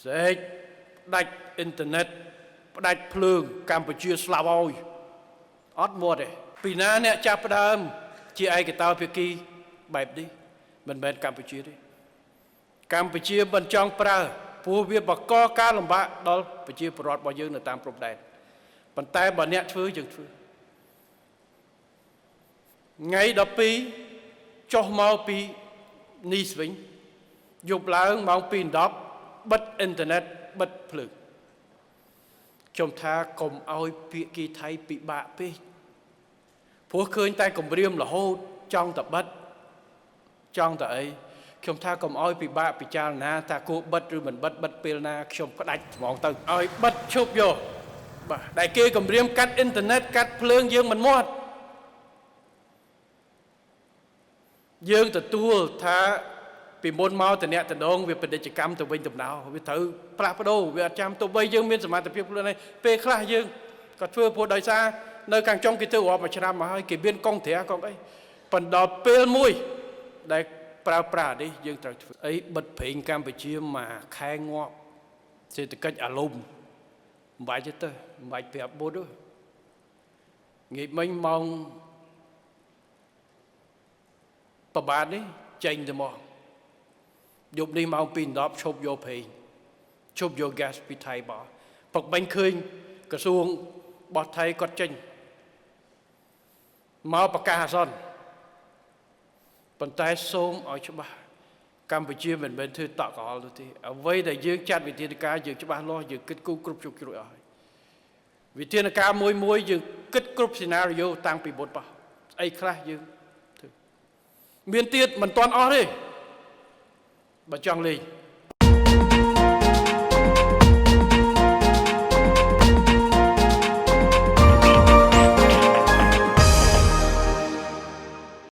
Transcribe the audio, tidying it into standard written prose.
Sẽ đạch internet đạch phường Campuchia slap ôi ót mua đấy vì na nè chạp đàm chị ai cái tao phía kia bẹp đi mình bên Campuchia đi Campuchia bên trong pra phù việt bà co cá làm bạ đó phải chia prot bao nhiêu là tam prop đèn bàn tay bà nè phơi chừng phơi ngày đó pi cho mau pi ni svinh dụcឡើងម៉ោង 2:10 បិទអ៊ីនធឺណិតបិទភ្លើងខ្ញុំថាកុំឲ្យពាក្យគីថៃពិបាកពេកព្រោះឃើញតែគម្រាមរហូតចង់តែបិទចង់តែអីខ្ញុំថាកុំឲ្យពិបាកពិចារណាថាគួរបិទឬមិនបិទបិទពេលណាខ្ញុំផ្ដាច់ហ្មងទៅឲ្យបិទឈប់យកបាទតែគេគម្រាមកាត់អ៊ីនធឺណិតកាត់ភ្លើងយើងមិនមាត់យើងទទួលថាពីមុនមកតអ្នកតដងវាបដិកម្មទៅវិញទៅណោវាត្រូវផ្លាស់ប្ដូរវាអត់ចាំទៅបីយើងមានសមត្ថភាពខ្លួនឯងពេលខ្លះយើងក៏ធ្វើព្រោះដោយសារនៅខាងចុងគេធ្វើរាប់មួយឆ្នាំមកហើយគេមានកងត្រាកងអីប៉ុន្តែដល់ពេលមួយដែលប្រើប្រាស់នេះយើងត្រូវធ្វើអីបិទប្រេងកម្ពុជាមួយខែងាប់សេដ្ឋកិច្ចអាលុំមិនបាច់ទេមិនបាច់ប្រាប់បុតទេងាយមិញម៉ោងប្របាទនេះចេញទៅមកយប់នេះម៉ោង 2:10 ឈប់យកប្រេងឈប់យកហ្គាសពីថៃបោះពុកបាញ់ឃើញក្រសួងបោះថៃគាត់ចេញមកប្រកាសអាសន្នប៉ុន្តែសូមឲ្យច្បាស់កម្ពុជាមិនមែនធ្វើតក់កលទេអ្វីដែលយើងចាត់វិធានការយើងច្បាស់លាស់យើងគិតគូរគ្រប់ជ្រុងជ្រោយអស់វិធានការមួយយើងគិតគ្រប់សេណារីយ៉ូតាំងពីមុនបោះអីខ្លះយើងធ្វើមានទៀតមិនទាន់អស់ទេបើចង់លេង